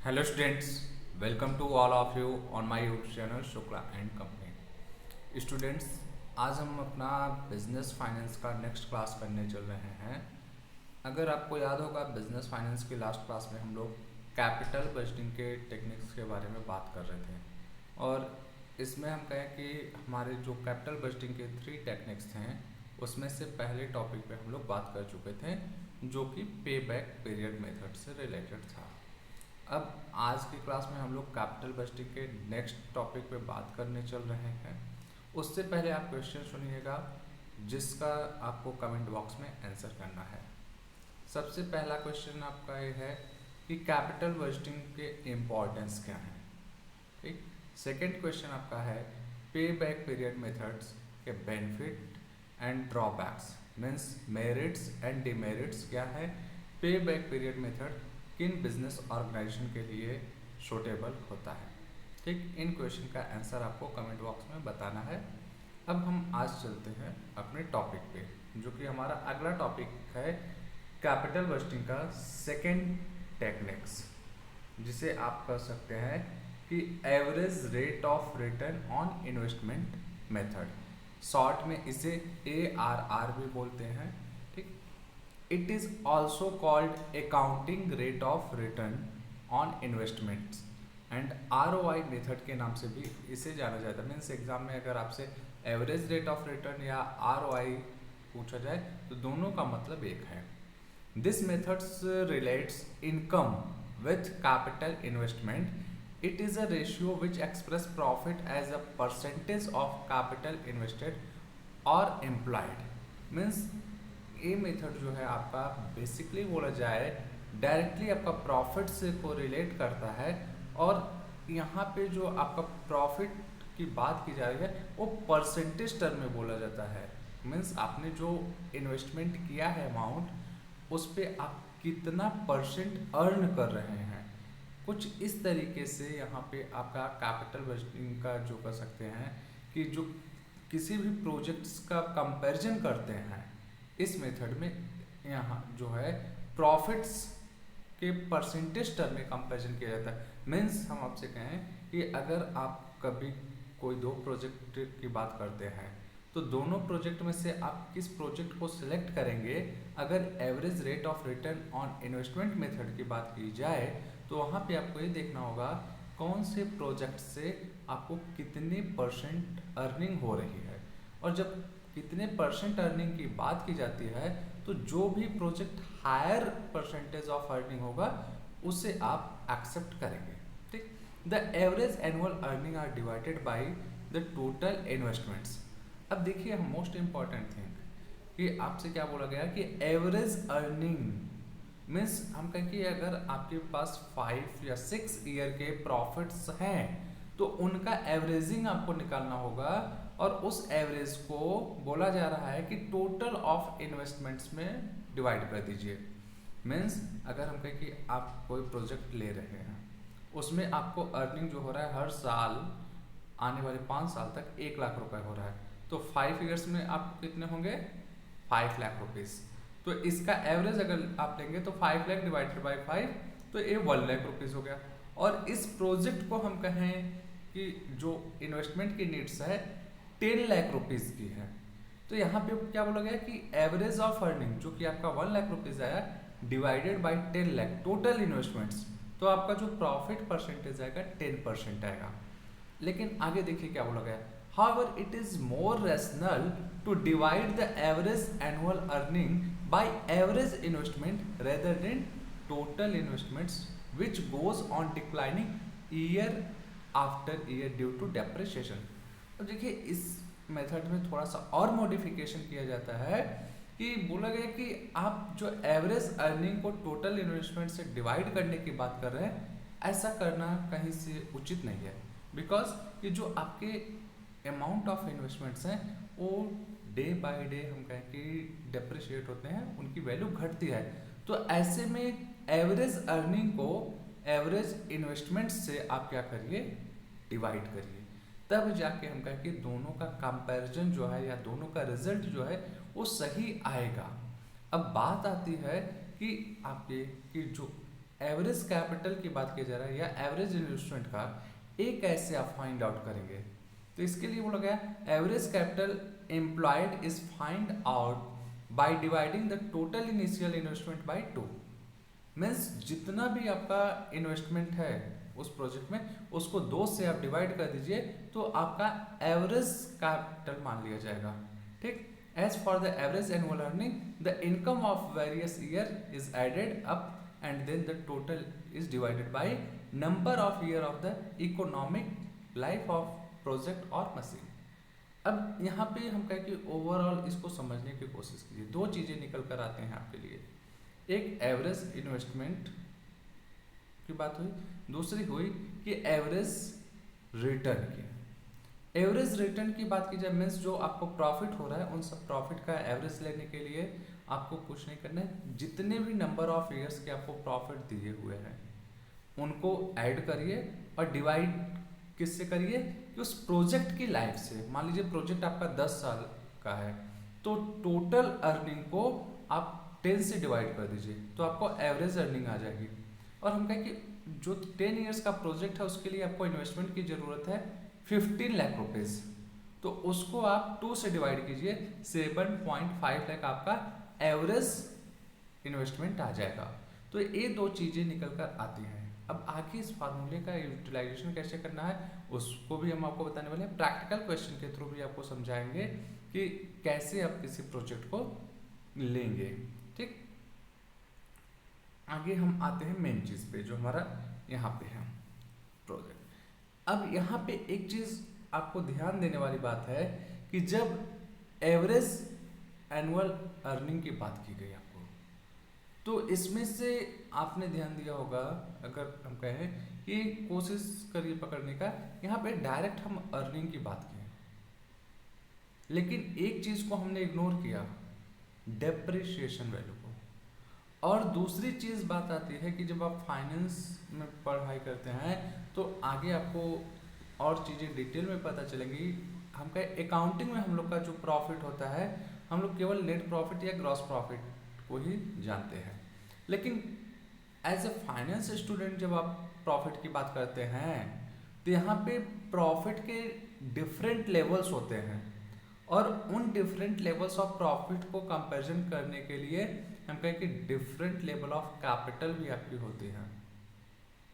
Hello students, welcome to all of you on my YouTube channel Shukla and company. Students, आज हम अपना business finance का next class करने चल रहे हैं। अगर आपको याद होगा, बिजनेस फाइनेंस की लास्ट क्लास में हम लोग कैपिटल बजटिंग के टेक्निक्स के बारे में बात कर रहे थे और इसमें हम कहें कि हमारे जो कैपिटल बजटिंग के 3 टेक्निक्स हैं उसमें से पहले टॉपिक पे हम लोग बात कर चुके थे, जो कि पे बैक पीरियड मेथड से रिलेटेड था। अब आज की क्लास में हम लोग कैपिटल बजटिंग के नेक्स्ट टॉपिक पे बात करने चल रहे हैं। उससे पहले आप क्वेश्चन सुनिएगा जिसका आपको कमेंट बॉक्स में आंसर करना है। सबसे पहला क्वेश्चन आपका ये है कि कैपिटल बजटिंग के इम्पोर्टेंस क्या हैं। ठीक। सेकंड क्वेश्चन आपका है पे बैक पीरियड मेथड्स के benefit and drawbacks, means merits and demerits क्या है। पे बैक पीरियड मेथड किन बिजनेस ऑर्गेनाइजेशन के लिए सूटेबल होता है। ठीक, इन क्वेश्चन का आंसर आपको कमेंट बॉक्स में बताना है। अब हम आज चलते हैं अपने टॉपिक पे, जो कि हमारा अगला टॉपिक है कैपिटल बजटिंग का सेकंड टेक्निक्स, जिसे आप कर सकते हैं कि average rate of return on investment method. Short में इसे ARR भी बोलते हैं। ठीक। It is also called accounting rate of return on investments and ROI method के नाम से भी इसे जाना जाता है। मीन्स एग्जाम में अगर आपसे एवरेज रेट ऑफ रिटर्न या ROI पूछा जाए तो दोनों का मतलब एक है। This methods relates income with capital investment. It is a ratio which express profit as a percentage of capital invested और एम्प्लॉयड। मीन्स ये मेथड जो है आपका बेसिकली बोला जाए डायरेक्टली आपका प्रॉफिट से कोरिलेट करता है और यहाँ पे जो आपका प्रॉफिट की बात की जा रही है वो परसेंटेज टर्म में बोला जाता है। मीन्स आपने जो इन्वेस्टमेंट किया है अमाउंट, उस पर आप कितना परसेंट अर्न कर रहे हैं, कुछ इस तरीके से यहाँ पे आपका कैपिटल बजटिंग का जो कर सकते हैं कि जो किसी भी प्रोजेक्ट्स का कंपैरिजन करते हैं इस मेथड में, यहाँ जो है प्रॉफिट्स के परसेंटेज टर्म में कंपैरिजन किया जाता है। मीन्स हम आपसे कहें कि अगर आप कभी कोई 2 प्रोजेक्ट की बात करते हैं तो दोनों प्रोजेक्ट में से आप किस प्रोजेक्ट को सिलेक्ट करेंगे। अगर average rate of return on investment method की बात की जाए तो वहाँ पे आपको ये देखना होगा कौन से प्रोजेक्ट से आपको कितने परसेंट अर्निंग हो रही है, और जब कितने परसेंट अर्निंग की बात की जाती है तो जो भी project higher percentage of earning होगा उसे आप एक्सेप्ट करेंगे। ठीक। The average annual earning are divided by the total investments. अब देखिए मोस्ट इंपॉर्टेंट थिंग कि आपसे क्या बोला गया कि एवरेज अर्निंग मीन्स हम कहें कि अगर आपके पास 5 या 6 ईयर के प्रॉफिट्स हैं तो उनका एवरेजिंग आपको निकालना होगा और उस एवरेज को बोला जा रहा है कि टोटल ऑफ इन्वेस्टमेंट्स में डिवाइड कर दीजिए। मीन्स अगर हम कहें कि आप कोई प्रोजेक्ट ले रहे हैं, उसमें आपको अर्निंग जो हो रहा है हर साल आने वाले 5 साल तक 1 लाख रुपए हो रहा है, तो 5 ईयर्स में आपको कितने होंगे 5 लाख रुपीज़। तो इसका एवरेज अगर आप लेंगे तो 5 लाख डिवाइडेड बाई 5 तो ये 1 लाख रुपीज़ हो गया। और इस प्रोजेक्ट को हम कहें कि जो इन्वेस्टमेंट की नीड्स है 10 लाख रुपीज़ की है, तो यहाँ पे क्या बोला गया कि एवरेज ऑफ अर्निंग जो कि आपका 1 लाख रुपीज़ आया divided by 10 lakh total investments, तो आपका जो प्रॉफिट परसेंटेज आएगा 10% आएगा। लेकिन आगे देखिए क्या बोला गया, however it is more rational to divide the average annual earning by average investment rather than total investments which goes on declining year after year due to depreciation। अब देखिए इस मेथड में थोड़ा सा और मॉडिफिकेशन किया जाता है कि बोला गया कि आप जो एवरेज अर्निंग को टोटल इन्वेस्टमेंट से डिवाइड करने की बात कर रहे हैं, ऐसा करना कहीं से उचित नहीं है। बिकॉज ये जो आपके अमाउंट ऑफ इन्वेस्टमेंट्स हैं वो डे बाय डे हम कहें कि डेप्रिशिएट होते हैं, उनकी वैल्यू घटती है। तो ऐसे में एवरेज अर्निंग को एवरेज इन्वेस्टमेंट से आप क्या करिए डिवाइड करिए, तब जाके हम कहें कि दोनों का कंपैरिजन जो है या दोनों का रिजल्ट जो है वो सही आएगा। अब बात आती है कि आपके कि जो एवरेज कैपिटल की बात की जा रहा है या एवरेज इन्वेस्टमेंट का, एक कैसे आप फाइंड आउट करेंगे? तो इसके लिए बोला गया average capital employed is find out by dividing the total initial investment by 2। Means जितना भी आपका इन्वेस्टमेंट है उस प्रोजेक्ट में, उसको 2 से आप डिवाइड कर दीजिए तो आपका एवरेज कैपिटल मान लिया जाएगा। ठीक, as for the average annual earning the income of various year is added up and then the total is divided by number of year of the economic life of project or machine। अब यहाँ पे हम कहें कि overall इसको समझने की कोशिश कीजिए। 2 चीज़ें निकल कर आते हैं आपके लिए, एक एवरेज इन्वेस्टमेंट की बात हुई, दूसरी हुई कि एवरेज रिटर्न की। एवरेज रिटर्न की बात की जाए मीन्स जो आपको प्रॉफिट हो रहा है उन सब प्रॉफिट का एवरेज लेने के लिए आपको कुछ नहीं करना है, जितने भी नंबर ऑफ ईयर्स के आपको प्रॉफिट दिए हुए हैं उनको ऐड करिए और डिवाइड किससे करिए कि उस प्रोजेक्ट की लाइफ से। मान लीजिए प्रोजेक्ट आपका 10 साल का है तो टोटल अर्निंग को आप 10 से डिवाइड कर दीजिए तो आपको एवरेज अर्निंग आ जाएगी। और हम कहें कि जो 10 ईयर्स का प्रोजेक्ट है उसके लिए आपको इन्वेस्टमेंट की ज़रूरत है 15 लाख रुपीज़, तो उसको आप 2 से डिवाइड कीजिए, 7.5 लाख आपका एवरेज इन्वेस्टमेंट आ जाएगा। तो ये 2 चीज़ें निकल कर आती हैं। अब आगे इस फार्मूले का यूटिलाइजेशन कैसे करना है उसको भी हम आपको बताने वाले हैं। प्रैक्टिकल क्वेश्चन के थ्रू भी आपको समझाएंगे कि कैसे आप किसी प्रोजेक्ट को लेंगे। ठीक, आगे हम आते हैं मेन चीज़ पे जो हमारा यहाँ पे है प्रोजेक्ट। अब यहाँ पे एक चीज़ आपको ध्यान देने वाली बात है कि जब एवरेज एनुअल अर्निंग की बात की गई आपको, तो इसमें से आपने ध्यान दिया होगा, अगर हम कहें कि कोशिश करिए पकड़ने का, यहाँ पे डायरेक्ट हम अर्निंग की बात की लेकिन एक चीज़ को हमने इग्नोर किया, डेप्रिसिएशन वैल्यू को। और दूसरी चीज़ बात आती है कि जब आप फाइनेंस में पढ़ाई करते हैं तो आगे आपको और चीज़ें डिटेल में पता चलेंगी। हम कहें अकाउंटिंग में हम लोग का जो प्रॉफिट होता है हम लोग केवल नेट प्रॉफिट या ग्रॉस प्रॉफिट को ही जानते हैं, लेकिन एज ए फाइनेंस स्टूडेंट जब आप प्रॉफिट की बात करते हैं तो यहाँ पे प्रॉफिट के डिफरेंट लेवल्स होते हैं और उन डिफरेंट लेवल्स ऑफ प्रॉफिट को कंपैरिजन करने के लिए हम कहें कि डिफरेंट लेवल ऑफ कैपिटल भी आपकी होती है।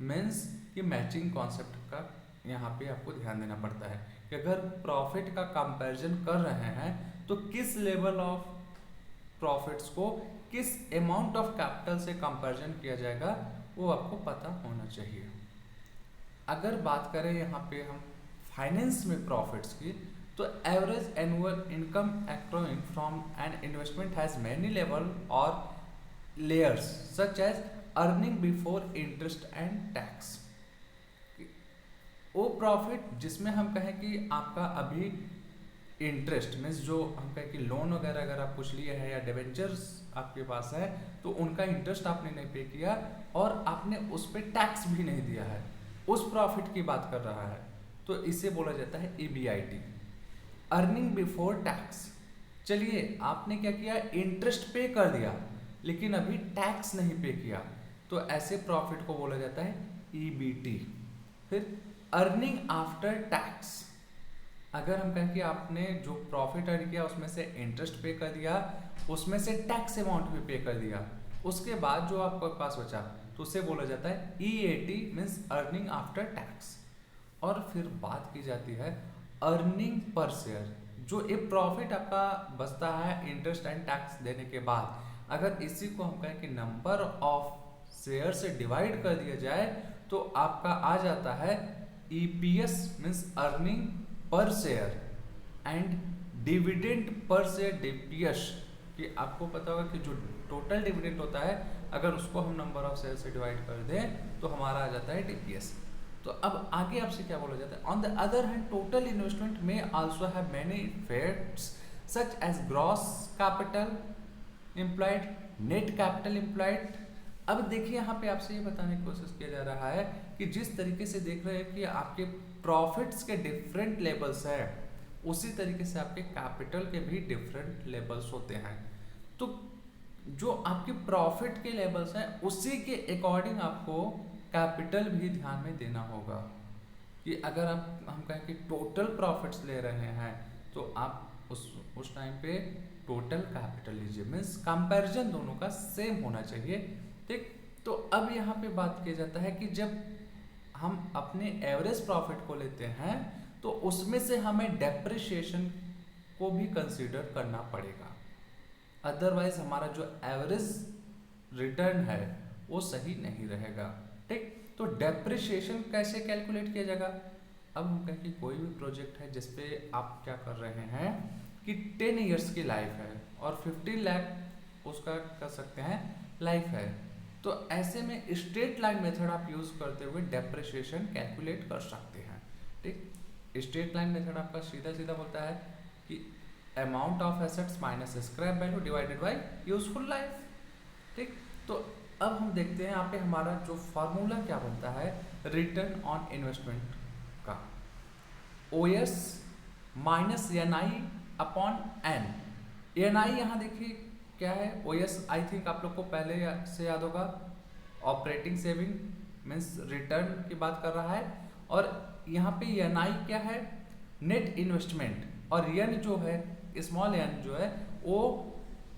मीन्स कि मैचिंग कॉन्सेप्ट का यहाँ पे आपको ध्यान देना पड़ता है कि अगर प्रॉफिट का कंपैरिजन कर रहे हैं तो किस लेवल ऑफ प्रॉफिट्स को किस अमाउंट ऑफ कैपिटल से कंपैरिजन किया जाएगा वो आपको पता होना चाहिए। अगर बात करें यहाँ पे हम फाइनेंस में प्रॉफिट्स की, तो average annual income accruing from an investment has many level और layers such as earning before interest and tax. वो प्रॉफिट जिसमें हम कहें कि आपका अभी इंटरेस्ट मीन्स जो हम कहें कि लोन वगैरह अगर आप कुछ लिए हैं या डिवेंचर्स आपके पास है तो उनका इंटरेस्ट आपने नहीं पे किया और आपने उस पर टैक्स भी नहीं दिया है, उस प्रॉफिट की बात कर रहा है, तो इसे बोला जाता है EBIT, अर्निंग बिफोर टैक्स। चलिए आपने क्या किया, इंटरेस्ट पे कर दिया लेकिन अभी टैक्स नहीं पे किया, तो ऐसे प्रॉफिट को बोला जाता है EBT। फिर अर्निंग आफ्टर टैक्स, अगर हम कहें कि आपने जो प्रॉफिट अर्न किया उसमें से इंटरेस्ट पे कर दिया, उसमें से टैक्स अमाउंट भी पे कर दिया, उसके बाद जो आपके पास बचा तो उसे बोला जाता है EAT means earning after tax. और फिर बात की जाती है अर्निंग पर शेयर, जो ये प्रॉफिट आपका बचता है इंटरेस्ट एंड टैक्स देने के बाद, अगर इसी को हम कहें कि नंबर ऑफ शेयर से डिवाइड कर दिया जाए तो आपका आ जाता है EPS means earning per share and dividend per share DPS। कि आपको पता होगा कि जो टोटल डिविडेंड होता है अगर उसको हम नंबर ऑफ शेयर से डिवाइड कर दें तो हमारा आ जाता है DPS। तो अब आगे आपसे क्या बोला जाता है, on the other hand total investment में also have many effects such as gross capital employed, net capital employed. अब देखिए यहाँ पे आपसे ये बताने की कोशिश किया जा रहा है कि जिस तरीके से देख रहे हैं कि आपके प्रॉफिट्स के डिफरेंट लेवल्स हैं उसी तरीके से आपके कैपिटल के भी डिफरेंट लेवल्स होते हैं। तो जो आपके प्रॉफिट के लेवल्स हैं उसी के अकॉर्डिंग आपको कैपिटल भी ध्यान में देना होगा। कि अगर आप हम कहें कि टोटल प्रॉफिट्स ले रहे हैं तो आप उस टाइम पे टोटल कैपिटल लीजिए, मीन्स कंपैरिजन दोनों का सेम होना चाहिए। ठीक, तो अब यहाँ पे बात किया जाता है कि जब हम अपने एवरेज प्रॉफिट को लेते हैं तो उसमें से हमें डेप्रिसिएशन को भी कंसीडर करना पड़ेगा, अदरवाइज हमारा जो एवरेज रिटर्न है वो सही नहीं रहेगा। ठीक, तो डेप्रिसिएशन कैसे कैलकुलेट किया जाएगा? अब हम कहें कि कोई भी प्रोजेक्ट है जिसपे आप क्या कर रहे हैं कि 10 इयर्स की लाइफ है और 15 लाख उसका कर सकते हैं लाइफ है, तो ऐसे में स्ट्रेट लाइन मेथड आप यूज करते हुए डेप्रिसिएशन कैलकुलेट कर सकते हैं। ठीक, स्ट्रेट लाइन मेथड आपका सीधा सीधा बोलता है कि amount of assets minus scrap value divided by useful life. ठीक, तो अब हम देखते हैं यहाँ पे हमारा जो फार्मूला क्या बनता है रिटर्न ऑन इन्वेस्टमेंट का, OS minus NI upon N। NI यहाँ देखिए क्या है, OS आई थिंक आप लोग को पहले से याद होगा, ऑपरेटिंग सेविंग मीन्स रिटर्न की बात कर रहा है, और यहाँ पे NI क्या है, नेट इन्वेस्टमेंट, और N जो है स्मॉल n जो है वो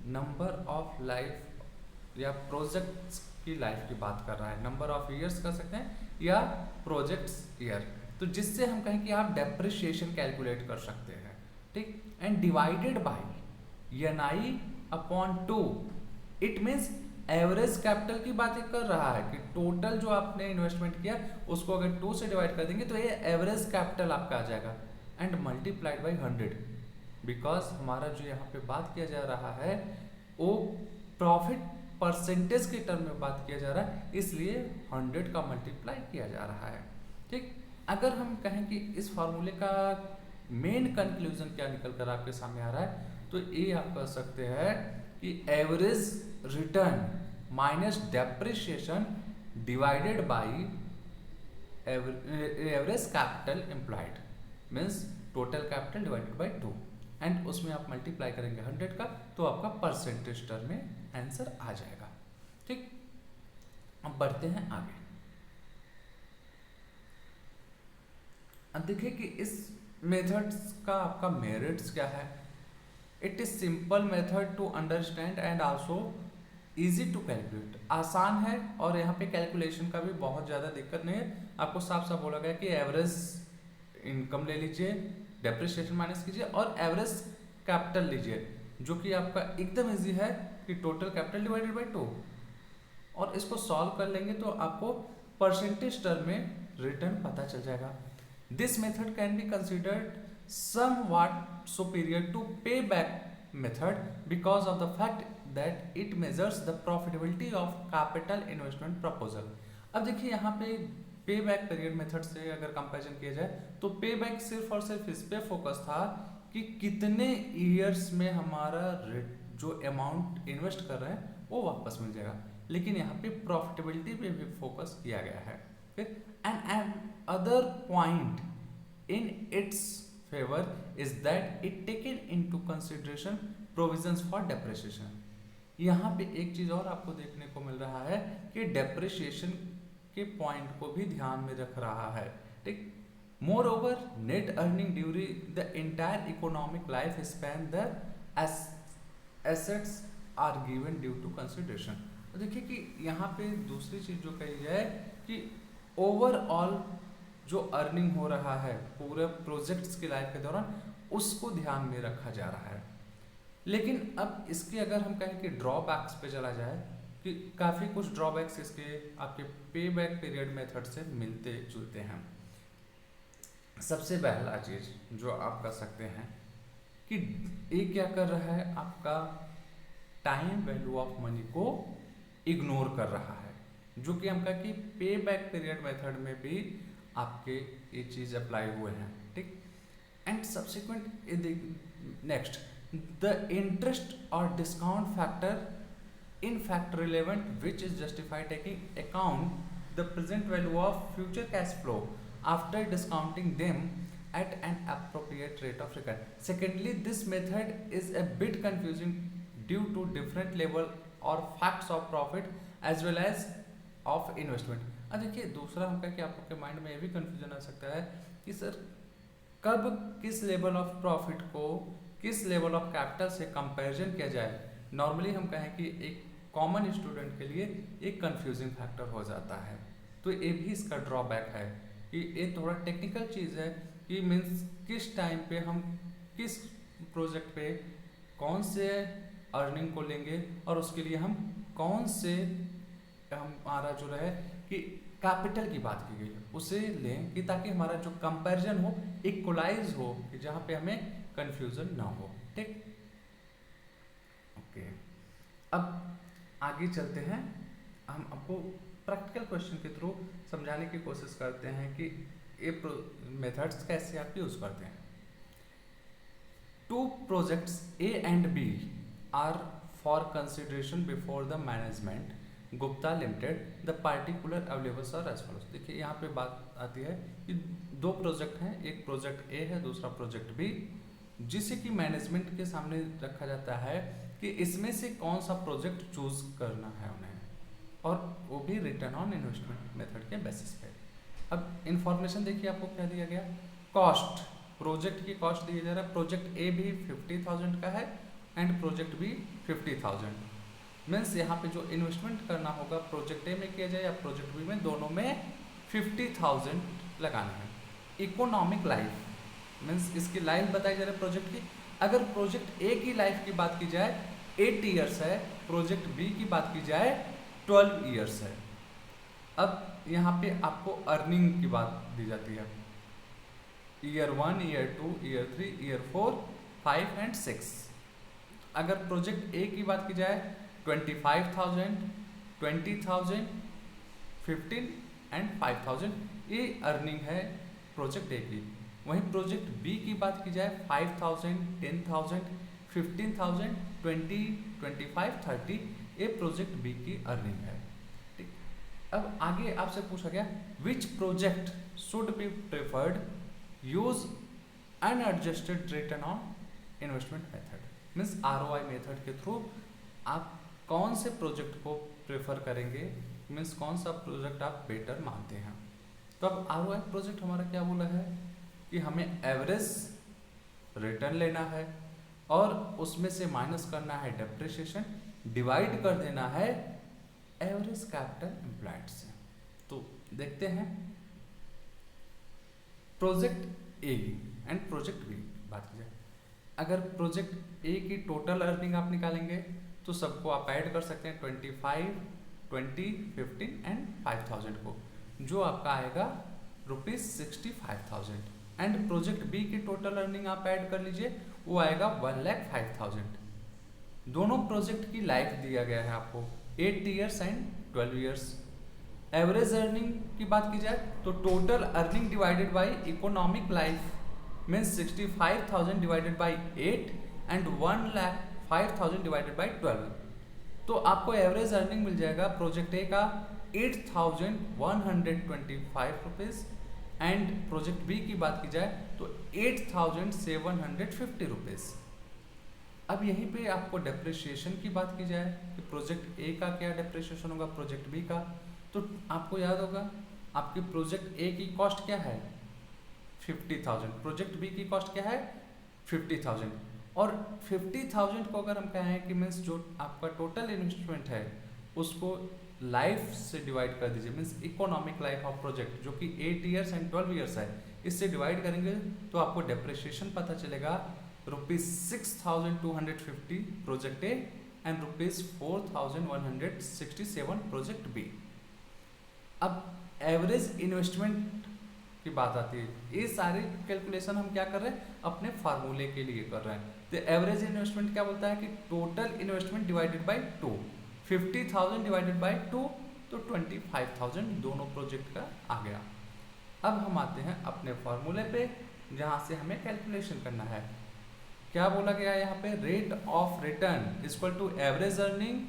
नंबर ऑफ लाइफ या प्रोजेक्ट्स की लाइफ की बात कर रहा है, नंबर ऑफ ईयर्स कर सकते हैं या प्रोजेक्ट्स ईयर, तो जिससे हम कहें कि आप डेप्रिसिएशन कैलकुलेट कर सकते हैं। ठीक, and divided by NI upon 2, it means average capital की बात कर रहा है कि टोटल जो आपने इन्वेस्टमेंट किया उसको अगर 2 से डिवाइड कर देंगे तो ये एवरेज कैपिटल आपका आ जाएगा, एंड मल्टीप्लाइड बाय 100, बिकॉज हमारा जो यहाँ पे बात किया जा रहा है वो प्रॉफिट परसेंटेज के टर्म में बात किया जा रहा है, इसलिए 100 का मल्टीप्लाई किया जा रहा है। ठीक, अगर हम कहें कि इस फॉर्मूले का मेन कंक्लूजन क्या निकल कर आपके सामने आ रहा है, तो ये आप कह सकते हैं कि average return minus depreciation divided by average capital employed, means total capital divided by 2, and उसमें आप मल्टीप्लाई करेंगे 100 का तो आपका परसेंटेज टर्म में आंसर आ जाएगा। ठीक, अब बढ़ते हैं आगे। अब देखिए कि इस मेथड्स का आपका मेरिट्स क्या है। It is simple method to understand and also easy to calculate, आसान है और यहाँ पे कैलकुलेशन का भी बहुत ज़्यादा दिक्कत नहीं है। आपको साफ साफ बोला गया कि एवरेज इनकम ले लीजिए, डेप्रिसिएशन माइनस कीजिए और एवरेज कैपिटल लीजिए, जो कि आपका एकदम इजी है कि टोटल कैपिटल डिवाइडेड बाय 2, और इसको सॉल्व कर लेंगे तो आपको परसेंटेज टर्म में रिटर्न पता चल जाएगा। This method can be considered somewhat superior to payback method because of the fact that it measures the profitability of capital investment proposal। अब देखिए यहाँ पे पे बैक पीरियड मेथड से अगर कंपैरिजन किया जाए तो पे बैक सिर्फ और सिर्फ इस पे फोकस था कि कितने ईयर्स में हमारा जो अमाउंट इन्वेस्ट कर रहे हैं वो वापस मिल जाएगा, लेकिन यहाँ पे प्रॉफिटेबिलिटी पे भी फोकस किया गया है। फिर and other point in its favor is that it taken into consideration provisions for depreciation। यहाँ पे एक चीज और आपको देखने को मिल रहा है कि डेप्रिसिएशन के पॉइंट को भी ध्यान में रख रहा है। ठीक, moreover net earning during the entire economic life span the assets are given due to consideration. देखिए कि यहाँ पे दूसरी चीज जो कही है कि ओवरऑल जो अर्निंग हो रहा है पूरे प्रोजेक्ट्स की लाइफ के दौरान उसको ध्यान में रखा जा रहा है। लेकिन अब इसके अगर हम कहें कि ड्रॉबैक्स पे चला जाए कि काफ़ी कुछ ड्रॉबैक्स इसके आपके पे बैक पीरियड मेथड से मिलते जुलते हैं। सबसे पहला चीज़ जो आप कर सकते हैं कि ये क्या कर रहा है, आपका टाइम वैल्यू ऑफ मनी को इग्नोर कर रहा है, जो कि हम कहें कि पे बैक पीरियड मेथड में भी आपके ये चीज अप्लाई हुए हैं। ठीक, and subsequent next the interest और discount factor in fact relevant which is justified taking account the present value of future cash flow after discounting them at an appropriate rate of return। Secondly, this method is a bit confusing due to different level और facts of profit as well as of investment. अब देखिए दूसरा हमका कि आपके mind में ये भी कंफ्यूजन आ सकता है कि सर कब किस लेवल ऑफ प्रॉफिट को किस लेवल ऑफ कैपिटल से कंपैरिजन किया जाए। नॉर्मली हम कहें कि एक कॉमन स्टूडेंट के लिए एक कंफ्यूजिंग फैक्टर हो जाता है, तो ये भी इसका ड्रॉबैक है कि ये थोड़ा टेक्निकल चीज़ है कि मीन्स किस टाइम पे हम किस प्रोजेक्ट पे कौन से अर्निंग को लेंगे और उसके लिए हम कौन से हमारा जो रहे कि कैपिटल की बात की गई है उसे लें कि ताकि हमारा जो कंपैरिजन हो इक्वलाइज हो, कि जहाँ पे हमें कंफ्यूजन ना हो। ठीक, ओके। अब आगे चलते हैं, हम आपको प्रैक्टिकल क्वेश्चन के थ्रू समझाने की कोशिश करते हैं कि ये मेथड्स कैसे आप यूज करते हैं। Two projects A and B are for consideration before the management Gupta limited, the particular availables are as follows. देखिए यहाँ पे बात आती है कि दो प्रोजेक्ट हैं, एक प्रोजेक्ट ए है दूसरा प्रोजेक्ट बी, जिसे कि मैनेजमेंट के सामने रखा जाता है कि इसमें से कौन सा प्रोजेक्ट चूज करना है उन्हें, और वो भी रिटर्न ऑन इन्वेस्टमेंट मेथड के बेसिस पे। अब इंफॉर्मेशन देखिए आपको क्या दिया गया, कॉस्ट, प्रोजेक्ट की कॉस्ट दिया जा रहा है। प्रोजेक्ट ए भी 50,000 का है एंड प्रोजेक्ट बी 50,000। मीन्स यहाँ पे जो इन्वेस्टमेंट करना होगा प्रोजेक्ट ए में किया जाए या प्रोजेक्ट बी में, दोनों में 50,000 लगाना है। इकोनॉमिक लाइफ मीन्स इसकी लाइफ बताई जा रही है प्रोजेक्ट की। अगर प्रोजेक्ट ए की लाइफ की बात की जाए 8 ईयर्स है, प्रोजेक्ट बी की बात की जाए 12 ईयर्स है। अब यहाँ पे आपको अर्निंग की बात दी जाती है, year 1, year 2, year 3, year 4, 5 and 6। अगर प्रोजेक्ट ए की बात की जाए 25,000, 20,000, 15 एंड 5,000 ये अर्निंग है प्रोजेक्ट ए की। वहीं प्रोजेक्ट बी की बात की जाए 5,000, 10,000, 15,000, 20, 25, 30 ये प्रोजेक्ट बी की अर्निंग है। ठीक, अब आगे आपसे पूछा गया which project should be preferred use unadjusted return on investment method. Means ROI method के थ्रू आप कौन से प्रोजेक्ट को प्रेफर करेंगे, मीन्स कौन सा प्रोजेक्ट आप बेटर मानते हैं। तो अब ROI प्रोजेक्ट हमारा क्या बोला है कि हमें एवरेज रिटर्न लेना है और उसमें से माइनस करना है डेप्रिसिएशन, डिवाइड कर देना है एवरेज कैपिटल एम्प्लॉयड से। तो देखते हैं project A and project B बात की जाए। अगर प्रोजेक्ट ए की टोटल अर्निंग आप निकालेंगे तो सबको आप ऐड कर सकते हैं 25, 20, 15 एंड 5,000 को, जो आपका आएगा ₹65,000। एंड प्रोजेक्ट बी की टोटल अर्निंग आप ऐड कर लीजिए, वो आएगा 1,05,000। दोनों प्रोजेक्ट की लाइफ दिया गया है आपको 8 years and 12 years. Average earning की बात की जाए तो total earning divided by economic life means 65,000 divided by 8 and 1,05,000 divided by 12। तो आपको एवरेज अर्निंग मिल जाएगा प्रोजेक्ट ए का 8,125 रुपीज़ एंड प्रोजेक्ट बी की बात की जाए तो 8,750 रुपीज़। अब यहीं पे आपको डेप्रिसिएशन की बात की जाए कि प्रोजेक्ट ए का क्या डेप्रिसिएशन होगा, प्रोजेक्ट बी का, तो आपको याद होगा आपकी प्रोजेक्ट ए की कॉस्ट क्या है 50,000, प्रोजेक्ट बी की कॉस्ट क्या है 50,000। और 50,000 को अगर हम कहें कि मीन्स जो आपका टोटल इन्वेस्टमेंट है उसको लाइफ से डिवाइड कर दीजिए, means economic life of project जो कि 8 ईयर्स एंड 12 ईयर्स है, इससे डिवाइड करेंगे तो आपको डेप्रिसिएशन पता चलेगा ₹6,250 project A and ₹4,167 project B. अब एवरेज इन्वेस्टमेंट की बात आती है, ये सारे कैलकुलेशन हम क्या कर रहे हैं अपने फार्मूले के लिए कर रहे हैं। तो एवरेज इन्वेस्टमेंट क्या बोलता है कि total investment divided by 2, 50,000 divided by 2 तो 25,000 दोनों प्रोजेक्ट का आ गया। अब हम आते हैं अपने फार्मूले पे जहाँ से हमें कैलकुलेशन करना है। क्या बोला गया है यहाँ पे, rate of return equal to average earning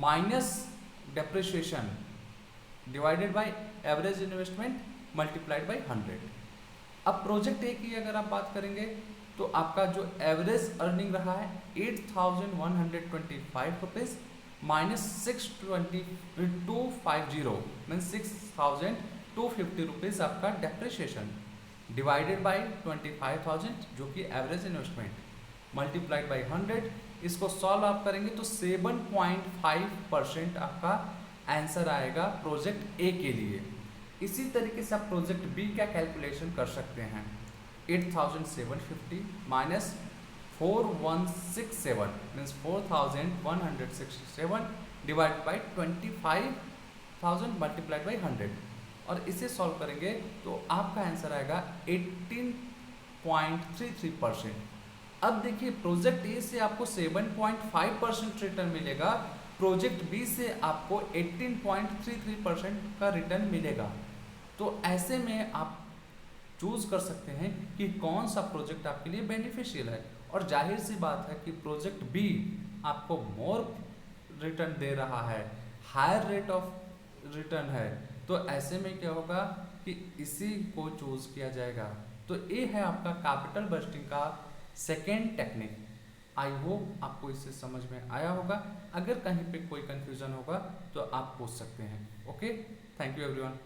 minus depreciation divided by average investment multiplied by 100। अब प्रोजेक्ट ए की अगर आप बात करेंगे तो आपका जो एवरेज अर्निंग रहा है 8,125 रुपीज़ -62250 मीन 6250 रुपीज़ आपका डेप्रिसिएशन डिवाइडेड बाई 25,000 जो कि एवरेज इन्वेस्टमेंट मल्टीप्लाइड बाई 100। इसको सॉल्व आप करेंगे तो 7.5% आपका आंसर आएगा प्रोजेक्ट ए के लिए। इसी तरीके से आप प्रोजेक्ट बी का कैलकुलेशन कर सकते हैं। 8,750 minus 4167 means 4,167 divide by 25,000 multiplied by 100 और इसे सॉल्व करेंगे तो आपका आंसर आएगा 18.33%। अब देखिए प्रोजेक्ट ए से आपको 7.5% रिटर्न मिलेगा, प्रोजेक्ट बी से आपको 18.33% का रिटर्न मिलेगा। तो ऐसे में आप चूज कर सकते हैं कि कौन सा प्रोजेक्ट आपके लिए बेनिफिशियल है। और जाहिर सी बात है कि प्रोजेक्ट बी आपको मोर रिटर्न दे रहा है, हायर रेट ऑफ रिटर्न है, तो ऐसे में क्या होगा कि इसी को चूज किया जाएगा। तो ये है आपका कैपिटल बजटिंग का सेकेंड टेक्निक। आई होप आपको इससे समझ में आया होगा। अगर कहीं पे कोई कंफ्यूजन होगा तो आप पूछ सकते हैं। Okay, thank you everyone.